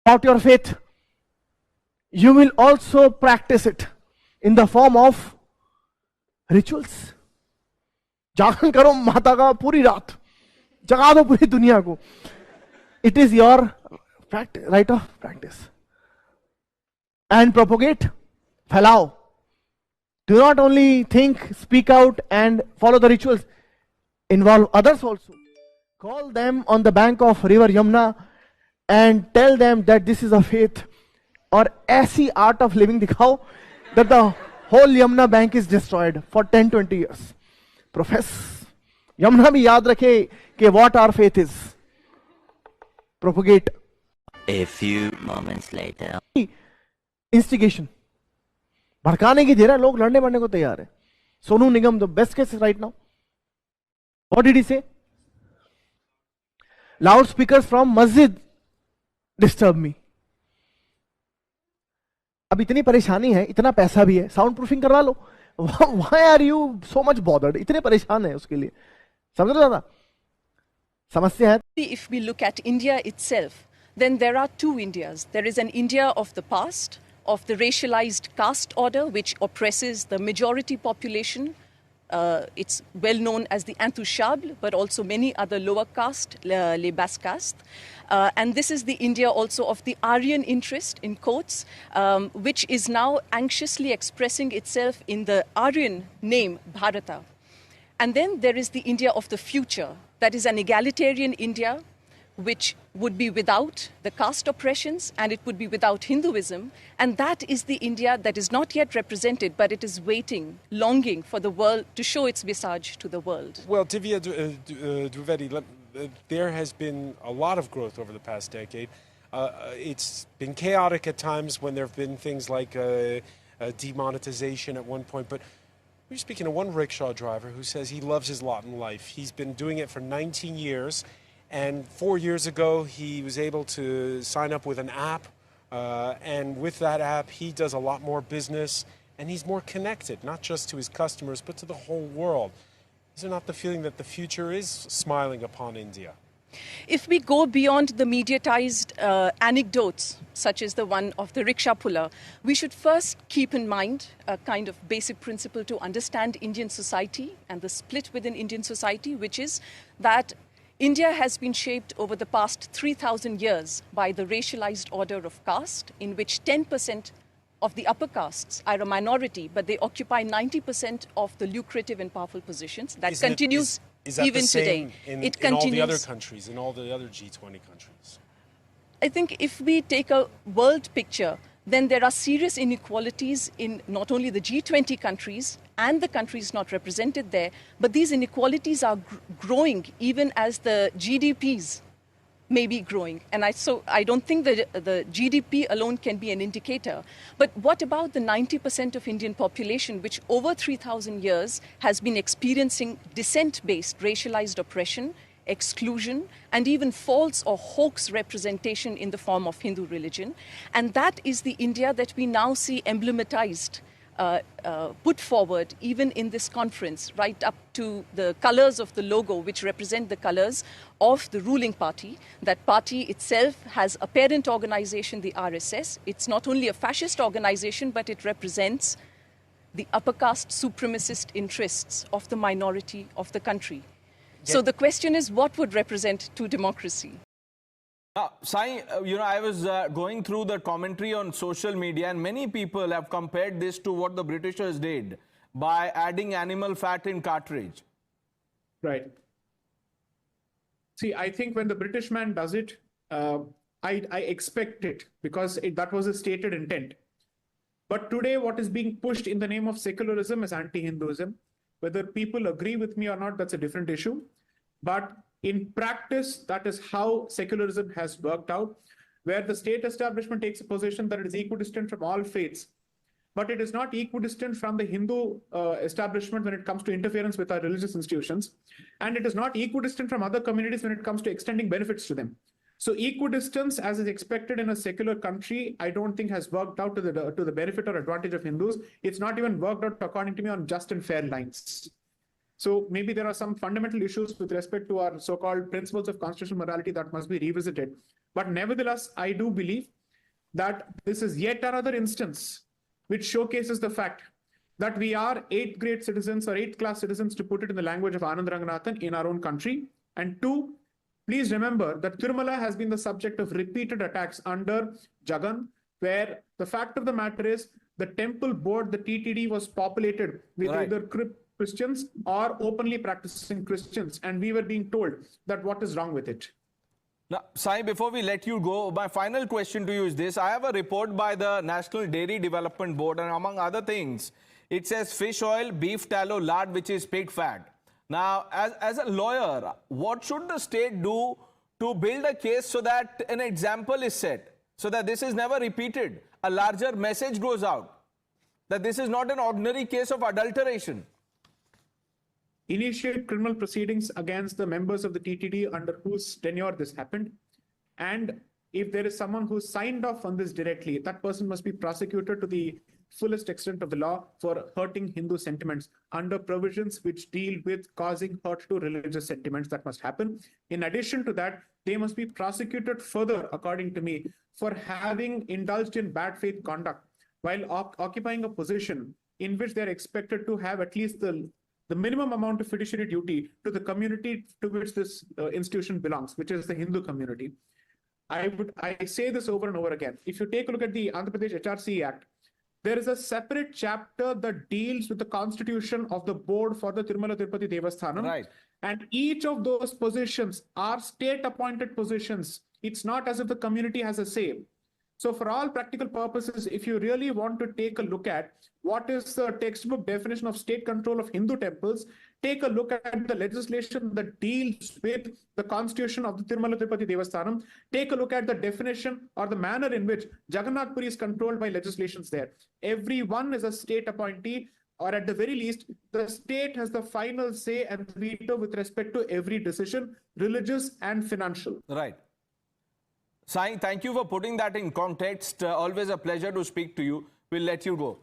about your faith, you will also practice it in the form of rituals. जागरण करो माता का पूरी रात, जगा दो पूरी दुनिया को. It is your right of practice. And propagate, फैलाओ. Do not only think, speak out and follow the rituals. Involve others also. Call them on the bank of river Yamuna and tell them that this is a faith. और ऐसी art of living दिखाओ that the whole Yamuna bank is destroyed for 10-20 years. Profess. Yamuna भी याद रखे कि what our faith is. Propagate. A few moments later. Instigation. भड़काने की धीरे लोग लड़ने मरने को तैयार है. Sonu Nigam, the best case right now. What did he say? Loudspeakers from masjid disturb me. अब इतनी परेशानी है, इतना पैसा भी है, साउंड प्रूफिंग करवा लो. Why are you so much bothered? इतने परेशान है उसके लिए. समझ रहे हो ना? समस्या है. If we look at India itself, then there are two Indias. There is an India of the past, of the racialized caste order, which oppresses the majority population. It's well known as the Intouchable, but also many other lower caste, les basses castes. And this is the India also of the Aryan interest, in quotes, which is now anxiously expressing itself in the Aryan name, Bharata. And then there is the India of the future, that is an egalitarian India, which would be without the caste oppressions and it would be without Hinduism. And that is the India that is not yet represented, but it is waiting, longing for the world to show its visage to the world. Well, Divya Dwivedi, there has been a lot of growth over the past decade. It's been chaotic at times when there have been things like demonetization at one point, but we're speaking to one rickshaw driver who says he loves his lot in life. He's been doing it for 19 years. And 4 years ago, he was able to sign up with an app. And with that app, he does a lot more business. And he's more connected, not just to his customers, but to the whole world. Is there not the feeling that the future is smiling upon India? If we go beyond the mediatized anecdotes, such as the one of the rickshaw puller, we should first keep in mind a kind of basic principle to understand Indian society and the split within Indian society, which is that India has been shaped over the past 3,000 years by the racialized order of caste, in which 10% of the upper castes are a minority, but they occupy 90% of the lucrative and powerful positions. That continues even today. It continues in all the other countries, in all the other G20 countries. I think if we take a world picture, then there are serious inequalities in not only the G20 countries and the countries not represented there, but these inequalities are growing even as the GDPs may be growing. And so I don't think that the GDP alone can be an indicator. But what about the 90% of Indian population, which over 3,000 years has been experiencing descent-based racialized oppression, exclusion, and even false or hoax representation in the form of Hindu religion? And that is the India that we now see emblematized, put forward even in this conference, right up to the colors of the logo, which represent the colors of the ruling party. That party itself has a parent organization, the RSS. It's not only a fascist organization, but it represents the upper caste supremacist interests of the minority of the country. So the question is, what would represent to democracy? Now, Sai, I was going through the commentary on social media, and many people have compared this to what the Britishers did by adding animal fat in cartridge. Right. See, I think when the British man does it, I expect it because that was a stated intent. But today, what is being pushed in the name of secularism is anti-Hinduism. Whether people agree with me or not, that's a different issue. But in practice, that is how secularism has worked out, where the state establishment takes a position that it is equidistant from all faiths. But it is not equidistant from the Hindu establishment when it comes to interference with our religious institutions. And it is not equidistant from other communities when it comes to extending benefits to them. So equidistance, as is expected in a secular country, I don't think has worked out to the benefit or advantage of Hindus. It's not even worked out, according to me, on just and fair lines. So maybe there are some fundamental issues with respect to our so-called principles of constitutional morality that must be revisited. But nevertheless, I do believe that this is yet another instance which showcases the fact that we are eighth grade citizens or eighth class citizens, to put it in the language of Anand Ranganathan, in our own country. And two, please remember that Tirumala has been the subject of repeated attacks under Jagan, where the fact of the matter is the temple board, the TTD, was populated with either Christians or openly practicing Christians. And we were being told that what is wrong with it. Now, Sai, before we let you go, my final question to you is this. I have a report by the National Dairy Development Board, and among other things, it says fish oil, beef tallow, lard, which is pig fat. Now, as a lawyer, what should the state do to build a case so that an example is set, so that this is never repeated? A larger message goes out that this is not an ordinary case of adulteration. Initiate criminal proceedings against the members of the TTD under whose tenure this happened. And if there is someone who signed off on this directly, that person must be prosecuted to the fullest extent of the law for hurting Hindu sentiments under provisions which deal with causing hurt to religious sentiments. That must happen. In addition to that, they must be prosecuted further, according to me, for having indulged in bad faith conduct while occupying a position in which they're expected to have at least the minimum amount of fiduciary duty to the community to which this institution belongs, which is the Hindu community. I say this over and over again. If you take a look at the Andhra Pradesh HRC Act, there is a separate chapter that deals with the constitution of the board for the Tirumala Tirupati Devasthanam. Right. And each of those positions are state-appointed positions. It's not as if the community has a say. So for all practical purposes, if you really want to take a look at what is the textbook definition of state control of Hindu temples, take a look at the legislation that deals with the constitution of the Tirumala Tirupati Devasthanam. Take a look at the definition or the manner in which Jagannath Puri is controlled by legislations there. Everyone is a state appointee, or at the very least, the state has the final say and veto with respect to every decision, religious and financial. Right. Sai, thank you for putting that in context. Always a pleasure to speak to you. We'll let you go.